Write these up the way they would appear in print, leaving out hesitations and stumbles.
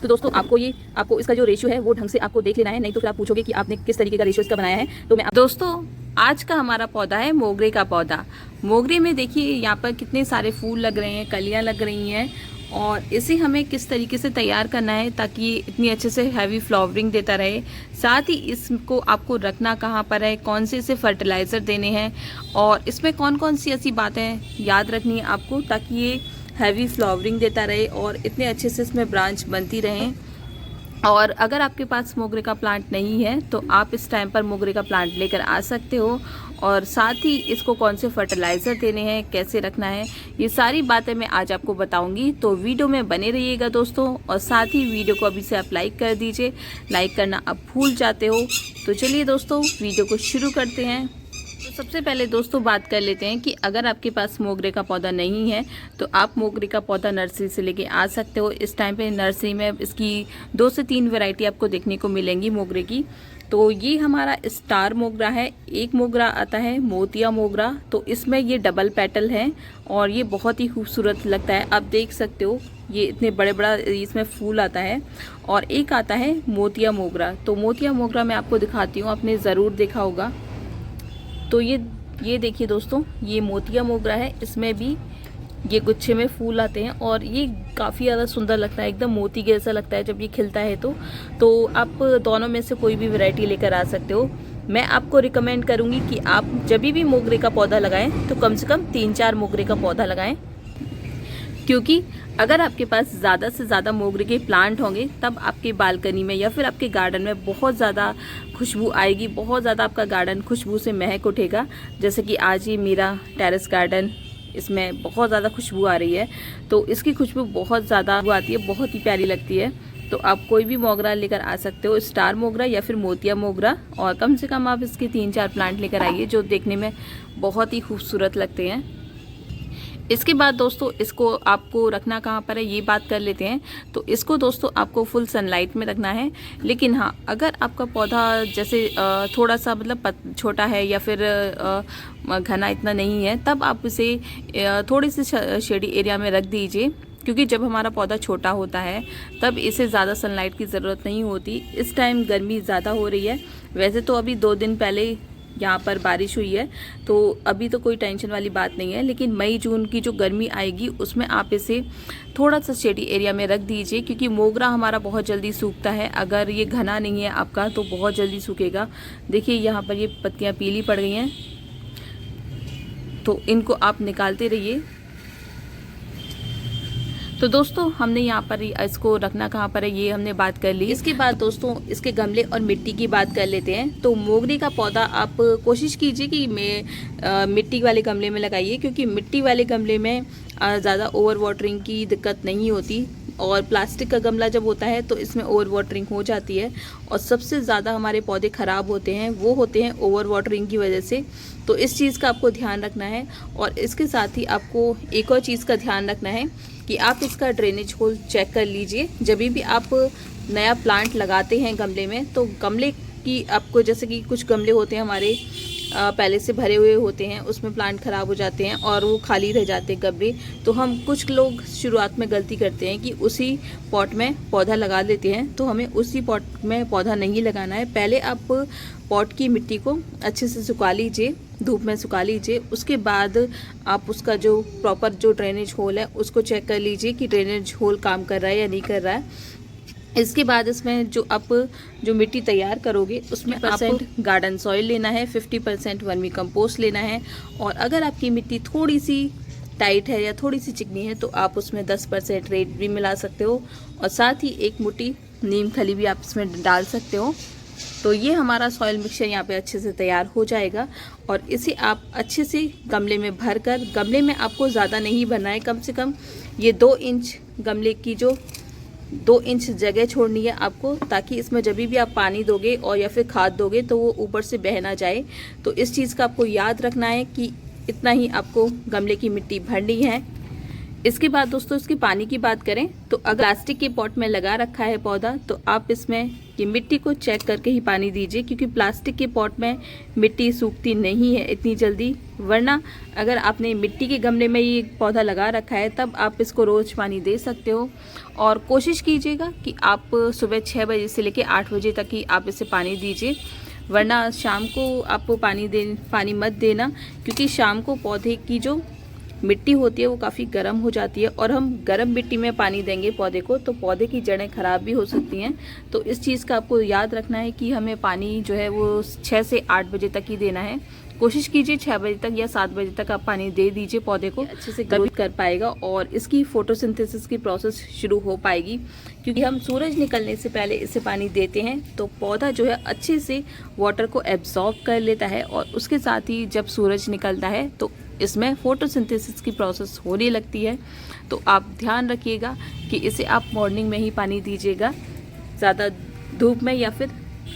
तो दोस्तों आपको इसका जो रेशियो है वो ढंग से आपको देख लेना है, नहीं तो फिर आप पूछोगे कि आपने किस तरीके का रेशियो इसका बनाया है। तो मैं दोस्तों आज का हमारा पौधा है मोगरे का पौधा। मोगरे में देखिए यहाँ पर कितने सारे फूल लग रहे हैं, कलियाँ लग रही हैं, और इसे हमें किस तरीके से तैयार करना है ताकि ये इतनी अच्छे से हैवी फ्लावरिंग देता रहे। साथ ही इसको आपको रखना कहाँ पर है, कौन से इसे फर्टिलाइज़र देने हैं, और इसमें कौन कौन सी ऐसी बातें याद रखनी है आपको ताकि ये हैवी फ्लावरिंग देता रहे और इतने अच्छे से इसमें ब्रांच बनती रहें। और अगर आपके पास मोगरे का प्लांट नहीं है तो आप इस टाइम पर मोगरे का प्लांट लेकर आ सकते हो, और साथ ही इसको कौन से फर्टिलाइज़र देने हैं, कैसे रखना है, ये सारी बातें मैं आज आपको बताऊंगी। तो वीडियो में बने रहिएगा दोस्तों, और साथ ही वीडियो को अभी से आप लाइक कर दीजिए, लाइक करना आप भूल जाते हो। तो चलिए दोस्तों वीडियो को शुरू करते हैं। तो सबसे पहले दोस्तों बात कर लेते हैं कि अगर आपके पास मोगरे का पौधा नहीं है तो आप मोगरे का पौधा नर्सरी से लेके आ सकते हो। इस टाइम पे नर्सरी में इसकी 2 से 3 वैरायटी आपको देखने को मिलेंगी मोगरे की। तो ये हमारा स्टार मोगरा है। एक मोगरा आता है मोतिया मोगरा, तो इसमें ये डबल पेटल है और ये बहुत ही खूबसूरत लगता है। आप देख सकते हो ये इतने बड़े बड़ा इसमें फूल आता है। और एक आता है मोतिया मोगरा। तो मोतिया मोगरा मैं आपको दिखाती हूँ, आपने ज़रूर देखा होगा। तो ये देखिए दोस्तों, ये मोतिया मोगरा है। इसमें भी ये गुच्छे में फूल आते हैं और ये काफ़ी ज़्यादा सुंदर लगता है, एकदम मोती के जैसा लगता है जब ये खिलता है। तो आप दोनों में से कोई भी वैरायटी लेकर आ सकते हो। मैं आपको रिकमेंड करूँगी कि आप जब भी मोगरे का पौधा लगाएं तो कम से कम 3-4 मोगरे का पौधा लगाएं, क्योंकि अगर आपके पास ज़्यादा से ज़्यादा मोगरे के प्लांट होंगे तब आपके बालकनी में या फिर आपके गार्डन में बहुत ज़्यादा खुशबू आएगी, बहुत ज़्यादा आपका गार्डन खुशबू से महक उठेगा। जैसे कि आज ये मेरा टेरेस गार्डन, इसमें बहुत ज़्यादा खुशबू आ रही है। तो इसकी खुशबू बहुत ज़्यादा आती है, बहुत ही प्यारी लगती है। तो आप कोई भी मोगरा लेकर आ सकते हो, स्टार मोगरा या फिर मोतिया मोगरा, और कम से कम आप इसके 3-4 प्लांट लेकर आइए जो देखने में बहुत ही खूबसूरत लगते हैं। इसके बाद दोस्तों इसको आपको रखना कहाँ पर है ये बात कर लेते हैं। तो इसको दोस्तों आपको फुल सनलाइट में रखना है। लेकिन हाँ, अगर आपका पौधा जैसे थोड़ा सा मतलब छोटा है या फिर घना इतना नहीं है, तब आप इसे थोड़ी सी शेडी एरिया में रख दीजिए, क्योंकि जब हमारा पौधा छोटा होता है तब इसे ज़्यादा सनलाइट की ज़रूरत नहीं होती। इस टाइम गर्मी ज़्यादा हो रही है। वैसे तो अभी 2 दिन पहले यहाँ पर बारिश हुई है, तो अभी तो कोई टेंशन वाली बात नहीं है। लेकिन मई जून की जो गर्मी आएगी उसमें आप इसे थोड़ा सा शेडी एरिया में रख दीजिए, क्योंकि मोगरा हमारा बहुत जल्दी सूखता है। अगर ये घना नहीं है आपका तो बहुत जल्दी सूखेगा। देखिए यहाँ पर ये पत्तियाँ पीली पड़ गई हैं, तो इनको आप निकालते रहिए। तो दोस्तों हमने यहाँ पर इसको रखना कहाँ पर है ये हमने बात कर ली। इसके बाद दोस्तों इसके गमले और मिट्टी की बात कर लेते हैं। तो मोगरे का पौधा आप कोशिश कीजिए कि मिट्टी वाले गमले में लगाइए, क्योंकि मिट्टी वाले गमले में ज़्यादा ओवर वाटरिंग की दिक्कत नहीं होती। और प्लास्टिक का गमला जब होता है तो इसमें ओवर वाटरिंग हो जाती है, और सबसे ज़्यादा हमारे पौधे ख़राब होते हैं वो होते हैं ओवर वाटरिंग की वजह से। तो इस चीज़ का आपको ध्यान रखना है। और इसके साथ ही आपको एक और चीज़ का ध्यान रखना है कि आप इसका ड्रेनेज होल चेक कर लीजिए। जब भी आप नया प्लांट लगाते हैं गमले में, तो गमले की आपको, जैसे कि कुछ गमले होते हैं हमारे पहले से भरे हुए होते हैं, उसमें प्लांट ख़राब हो जाते हैं और वो खाली रह जाते हैं गमले। तो हम कुछ लोग शुरुआत में गलती करते हैं कि उसी पॉट में पौधा लगा लेते हैं। तो हमें उसी पॉट में पौधा नहीं लगाना है। पहले आप पॉट की मिट्टी को अच्छे से सुखा लीजिए, धूप में सुखा लीजिए। उसके बाद आप उसका जो प्रॉपर जो ड्रेनेज होल है उसको चेक कर लीजिए कि ड्रेनेज होल काम कर रहा है या नहीं कर रहा है। इसके बाद इसमें जो आप जो मिट्टी तैयार करोगे उसमें आप गार्डन सॉइल लेना है, 50% वर्मी कंपोस्ट लेना है। और अगर आपकी मिट्टी थोड़ी सी टाइट है या थोड़ी सी चिकनी है तो आप उसमें 10% रेत भी मिला सकते हो, और साथ ही 1 मुट्ठी नीम खली भी आप इसमें डाल सकते हो। तो ये हमारा सॉइल मिक्सचर यहाँ पे अच्छे से तैयार हो जाएगा। और इसे आप अच्छे से गमले में भर कर, गमले में आपको ज़्यादा नहीं भरना है, कम से कम ये 2 इंच गमले की जो 2 इंच जगह छोड़नी है आपको, ताकि इसमें जब भी आप पानी दोगे और या फिर खाद दोगे तो वो ऊपर से बह ना जाए। तो इस चीज़ का आपको याद रखना है कि इतना ही आपको गमले की मिट्टी भरनी है। इसके बाद दोस्तों इसके पानी की बात करें तो अगर प्लास्टिक के पॉट में लगा रखा है पौधा तो आप इसमें ये मिट्टी को चेक करके ही पानी दीजिए, क्योंकि प्लास्टिक के पॉट में मिट्टी सूखती नहीं है इतनी जल्दी। वरना अगर आपने मिट्टी के गमले में ये पौधा लगा रखा है तब आप इसको रोज़ पानी दे सकते हो। और कोशिश कीजिएगा कि आप सुबह 6 बजे से लेकर 8 बजे तक ही आप इसे पानी दीजिए, वरना शाम को आप पानी मत देना, क्योंकि शाम को पौधे की जो मिट्टी होती है वो काफ़ी गर्म हो जाती है और हम गर्म मिट्टी में पानी देंगे पौधे को तो पौधे की जड़ें ख़राब भी हो सकती हैं। तो इस चीज़ का आपको याद रखना है कि हमें पानी जो है वो 6 से 8 बजे तक ही देना है। कोशिश कीजिए 6 बजे तक या 7 बजे तक आप पानी दे दीजिए पौधे को, अच्छे से ग्रोथ कर पाएगा और इसकी फोटोसिंथेसिस की प्रोसेस शुरू हो पाएगी। क्योंकि हम सूरज निकलने से पहले इसे पानी देते हैं तो पौधा जो है अच्छे से वाटर को एब्जॉर्ब कर लेता है और उसके साथ ही जब सूरज निकलता है तो इसमें फोटोसिंथेसिस की प्रोसेस होने लगती है। तो आप ध्यान रखिएगा कि इसे आप मॉर्निंग में ही पानी दीजिएगा, ज़्यादा धूप में या फिर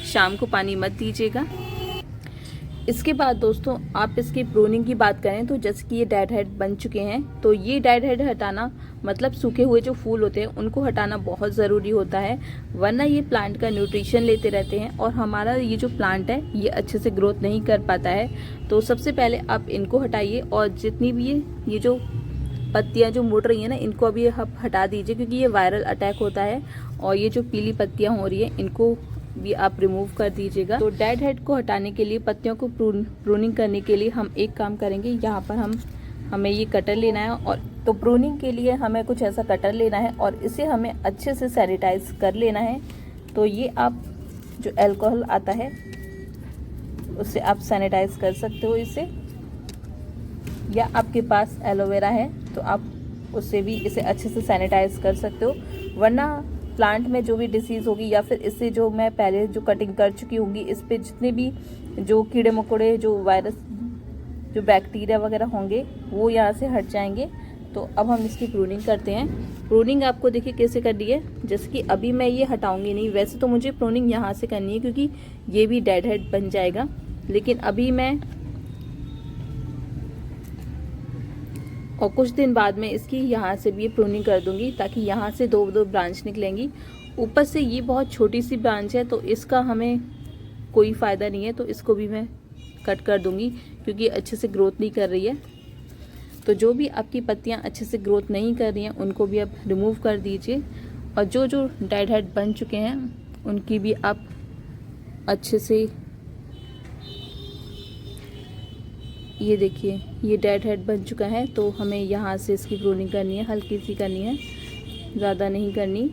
शाम को पानी मत दीजिएगा। इसके बाद दोस्तों आप इसकी प्रूनिंग की बात करें तो जैसे कि ये डेड हेड बन चुके हैं तो ये डेड हेड हटाना मतलब सूखे हुए जो फूल होते हैं उनको हटाना बहुत ज़रूरी होता है, वरना ये प्लांट का न्यूट्रिशन लेते रहते हैं और हमारा ये जो प्लांट है ये अच्छे से ग्रोथ नहीं कर पाता है। तो सबसे पहले आप इनको हटाइए और जितनी भी ये जो पत्तियां जो मुड़ रही हैं ना इनको अभी आप हटा दीजिए, क्योंकि ये वायरल अटैक होता है और ये जो पीली पत्तियां हो रही हैं इनको भी आप रिमूव कर दीजिएगा। तो डेड हेड को हटाने के लिए, पत्तियों को प्रूनिंग करने के लिए हम एक काम करेंगे, यहाँ पर हमें ये कटर लेना है और तो प्रूनिंग के लिए हमें कुछ ऐसा कटर लेना है और इसे हमें अच्छे से सैनिटाइज कर लेना है। तो ये आप जो अल्कोहल आता है उससे आप सैनिटाइज कर सकते हो इसे, या आपके पास एलोवेरा है तो आप उससे भी इसे अच्छे से सैनिटाइज कर सकते हो। वरना प्लांट में जो भी डिसीज़ होगी या फिर इससे जो मैं पहले जो कटिंग कर चुकी होंगी इस पे जितने भी जो कीड़े मकोड़े, जो वायरस, जो बैक्टीरिया वगैरह होंगे वो यहाँ से हट जाएंगे। तो अब हम इसकी प्रूनिंग करते हैं। प्रूनिंग आपको देखिए कैसे करनी है, जैसे कि अभी मैं ये हटाऊंगी नहीं, वैसे तो मुझे प्रूनिंग यहाँ से करनी है क्योंकि ये भी डेड हेड बन जाएगा, लेकिन अभी मैं और कुछ दिन बाद में इसकी यहाँ से भी प्रूनिंग कर दूंगी ताकि यहाँ से दो ब्रांच निकलेंगी। ऊपर से ये बहुत छोटी सी ब्रांच है तो इसका हमें कोई फ़ायदा नहीं है, तो इसको भी मैं कट कर दूंगी क्योंकि अच्छे से ग्रोथ नहीं कर रही है। तो जो भी आपकी पत्तियाँ अच्छे से ग्रोथ नहीं कर रही हैं उनको भी आप रिमूव कर दीजिए और जो जो डेड हेड बन चुके हैं उनकी भी आप अच्छे से, ये देखिए ये डेड हेड बन चुका है तो हमें यहाँ से इसकी प्रूनिंग करनी है, हल्की सी करनी है, ज़्यादा नहीं करनी।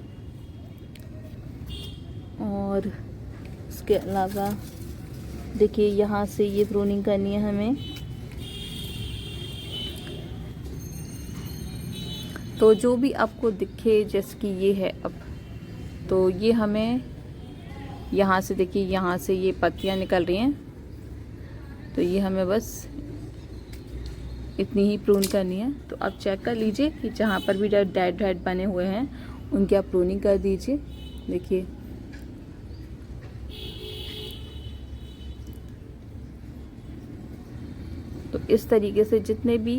और इसके अलावा देखिए यहाँ से ये प्रूनिंग करनी है हमें। तो जो भी आपको दिखे जैसे कि ये है अब, तो ये हमें यहाँ से देखिए यहाँ से ये पत्तियाँ निकल रही हैं तो ये हमें बस इतनी ही प्रून करनी है। तो आप चेक कर लीजिए कि जहाँ पर भी डेड हेड बने हुए हैं उनकी आप प्रूनिंग कर दीजिए। देखिए तो इस तरीके से जितने भी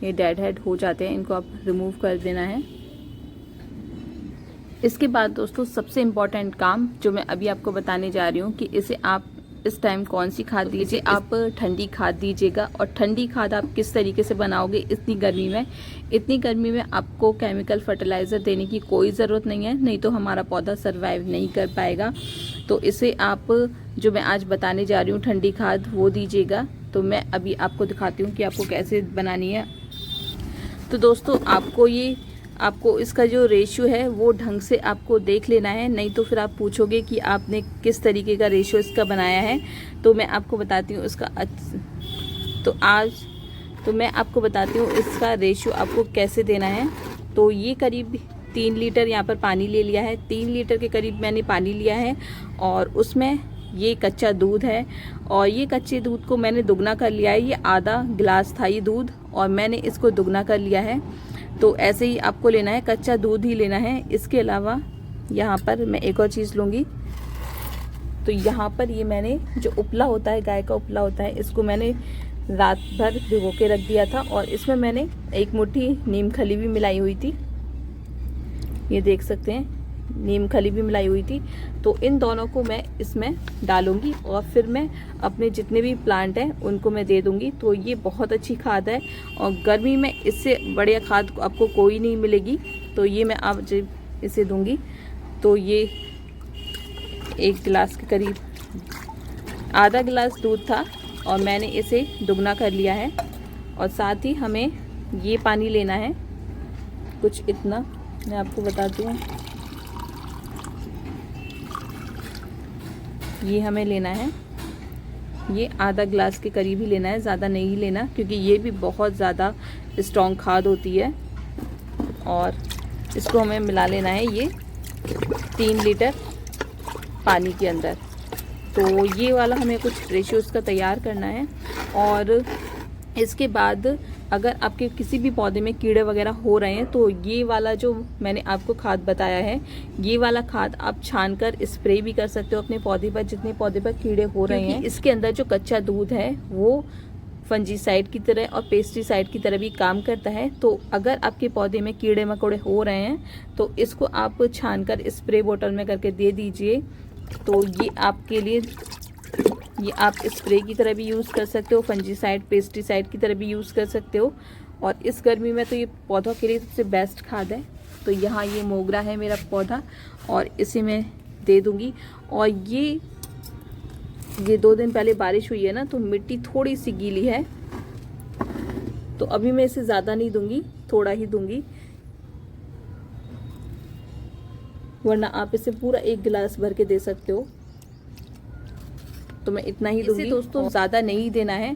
ये डेड हेड हो जाते हैं इनको आप रिमूव कर देना है। इसके बाद दोस्तों सबसे इम्पॉर्टेंट काम जो मैं अभी आपको बताने जा रही हूँ कि इसे आप इस टाइम कौन सी खाद दीजिए। आप ठंडी खाद दीजिएगा और ठंडी खाद आप किस तरीके से बनाओगे इतनी गर्मी में आपको केमिकल फर्टिलाइज़र देने की कोई ज़रूरत नहीं है, नहीं तो हमारा पौधा सरवाइव नहीं कर पाएगा। तो इसे आप जो मैं आज बताने जा रही हूँ ठंडी खाद वो दीजिएगा। तो मैं अभी आपको दिखाती हूँ कि आपको कैसे बनानी है। तो दोस्तों आपको इसका जो रेशियो है वो ढंग से आपको देख लेना है, नहीं तो फिर आप पूछोगे कि आपने किस तरीके का रेशियो इसका बनाया है। तो मैं आपको बताती हूँ इसका मैं आपको बताती हूँ इसका रेशियो आपको कैसे देना है। तो ये करीब 3 लीटर यहाँ पर पानी ले लिया है, 3 लीटर के करीब मैंने पानी लिया है और उसमें ये कच्चा दूध है और ये कच्चे दूध को मैंने दुगना कर लिया है। ये आधा गिलास था ये दूध और मैंने इसको दुगना कर लिया है। तो ऐसे ही आपको लेना है, कच्चा दूध ही लेना है। इसके अलावा यहाँ पर मैं एक और चीज़ लूँगी। तो यहाँ पर ये मैंने जो उपला होता है, गाय का उपला होता है, इसको मैंने रात भर भिगो के रख दिया था और इसमें मैंने एक मुट्ठी नीम खली भी मिलाई हुई थी, ये देख सकते हैं, नीम खली भी मिलाई हुई थी। तो इन दोनों को मैं इसमें डालूंगी और फिर मैं अपने जितने भी प्लांट हैं उनको मैं दे दूंगी। तो ये बहुत अच्छी खाद है और गर्मी में इससे बढ़िया खाद आपको कोई नहीं मिलेगी। तो ये मैं आज इसे दूंगी। तो ये 1 गिलास के करीब, आधा गिलास दूध था और मैंने इसे दुगना कर लिया है। और साथ ही हमें ये पानी लेना है, कुछ इतना मैं आपको बता दूँ, ये हमें लेना है, ये आधा गिलास के करीब ही लेना है, ज़्यादा नहीं लेना क्योंकि ये भी बहुत ज़्यादा स्ट्रॉन्ग खाद होती है। और इसको हमें मिला लेना है ये 3 लीटर पानी के अंदर। तो ये वाला हमें कुछ रेशियो इसका तैयार करना है। और इसके बाद अगर आपके किसी भी पौधे में कीड़े वगैरह हो रहे हैं तो ये वाला जो मैंने आपको खाद बताया है, ये वाला खाद आप छान कर स्प्रे भी कर सकते हो अपने पौधे पर, जितने पौधे पर कीड़े हो रहे हैं। इसके अंदर जो कच्चा दूध है वो फंजीसाइड की तरह और पेस्टिसाइड की तरह भी काम करता है। तो अगर आपके पौधे में कीड़े मकोड़े हो रहे हैं तो इसको आप छान कर स्प्रे बोतल में करके दे दीजिए। तो ये आपके लिए, ये आप स्प्रे की तरह भी यूज़ कर सकते हो, फंजीसाइड पेस्टिसाइड की तरह भी यूज़ कर सकते हो। और इस गर्मी में तो ये पौधों के लिए सबसे बेस्ट खाद है। तो यहाँ ये मोगरा है मेरा पौधा और इसे मैं दे दूँगी। और ये 2 दिन पहले बारिश हुई है ना, तो मिट्टी थोड़ी सी गीली है, तो अभी मैं इसे ज़्यादा नहीं दूँगी, थोड़ा ही दूँगी, वरना आप इसे पूरा 1 गिलास भर के दे सकते हो। तो मैं इतना ही दूंगी दोस्तों, ज़्यादा नहीं देना है।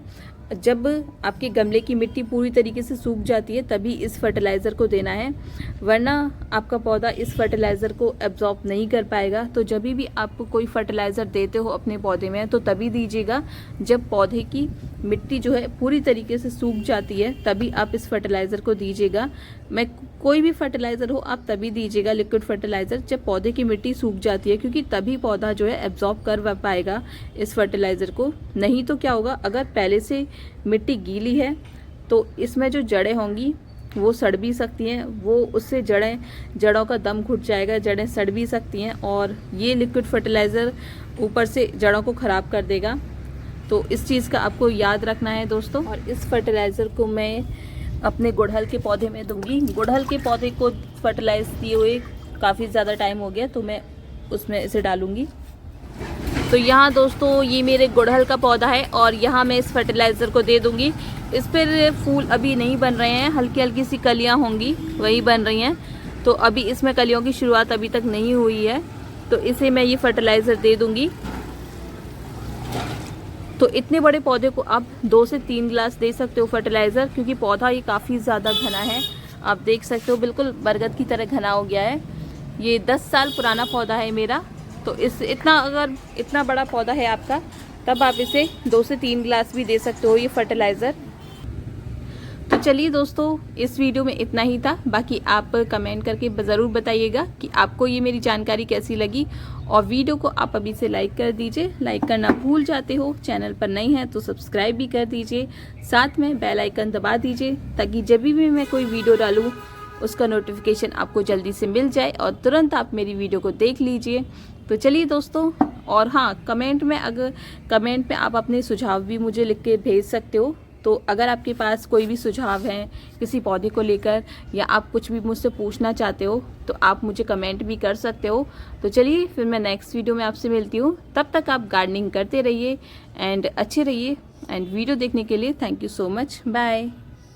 जब आपके गमले की मिट्टी पूरी तरीके से सूख जाती है तभी इस फर्टिलाइज़र को देना है, वरना आपका पौधा इस फर्टिलाइज़र को एब्जॉर्ब नहीं कर पाएगा। तो जब भी आप कोई फर्टिलाइज़र देते हो अपने पौधे में तो तभी दीजिएगा जब पौधे की मिट्टी जो है पूरी तरीके से सूख जाती है, तभी आप इस फर्टिलाइज़र को दीजिएगा। मैं कोई भी फर्टिलाइज़र हो आप तभी दीजिएगा, लिक्विड फर्टिलाइज़र, जब पौधे की मिट्टी सूख जाती है, क्योंकि तभी पौधा जो है एब्जॉर्ब कर पाएगा इस फर्टिलाइज़र को। नहीं तो क्या होगा, अगर पहले से मिट्टी गीली है तो इसमें जो जड़ें होंगी वो सड़ भी सकती हैं, वो उससे जड़ों का दम घुट जाएगा, जड़ें सड़ भी सकती हैं और ये लिक्विड फर्टिलाइज़र ऊपर से जड़ों को ख़राब कर देगा। तो इस चीज़ का आपको याद रखना है दोस्तों। और इस फर्टिलाइज़र को मैं अपने गुड़हल के पौधे में दूंगी। गुड़हल के पौधे को फर्टिलाइज दिए हुए काफ़ी ज़्यादा टाइम हो गया, तो मैं उसमें इसे डालूंगी। तो यहाँ दोस्तों ये मेरे गुड़हल का पौधा है और यहाँ मैं इस फर्टिलाइज़र को दे दूंगी। इस पर फूल अभी नहीं बन रहे हैं, हल्की हल्की सी कलियाँ होंगी वही बन रही हैं। तो अभी इसमें कलियों की शुरुआत अभी तक नहीं हुई है, तो इसे मैं ये फर्टिलाइज़र दे दूंगी। तो इतने बड़े पौधे को आप 2 से 3 गिलास दे सकते हो फर्टिलाइज़र, क्योंकि पौधा ये काफ़ी ज़्यादा घना है। आप देख सकते हो बिल्कुल बरगद की तरह घना हो गया है। ये 10 साल पुराना पौधा है मेरा। तो अगर इतना बड़ा पौधा है आपका, तब आप इसे 2 से 3 गिलास भी दे सकते हो ये फर्टिलाइज़र। तो चलिए दोस्तों, इस वीडियो में इतना ही था। बाकी आप कमेंट करके ज़रूर बताइएगा कि आपको ये मेरी जानकारी कैसी लगी। और वीडियो को आप अभी से लाइक कर दीजिए, लाइक करना भूल जाते हो। चैनल पर नई हैं तो सब्सक्राइब भी कर दीजिए, साथ में बेल आइकन दबा दीजिए ताकि जब भी मैं कोई वीडियो डालूँ उसका नोटिफिकेशन आपको जल्दी से मिल जाए और तुरंत आप मेरी वीडियो को देख लीजिए। तो चलिए दोस्तों, और हाँ, कमेंट में आप अपने सुझाव भी मुझे लिख के भेज सकते हो। तो अगर आपके पास कोई भी सुझाव है किसी पौधे को लेकर या आप कुछ भी मुझसे पूछना चाहते हो तो आप मुझे कमेंट भी कर सकते हो। तो चलिए फिर मैं नेक्स्ट वीडियो में आपसे मिलती हूँ। तब तक आप गार्डनिंग करते रहिए एंड अच्छे रहिए। एंड वीडियो देखने के लिए thank you so much. Bye.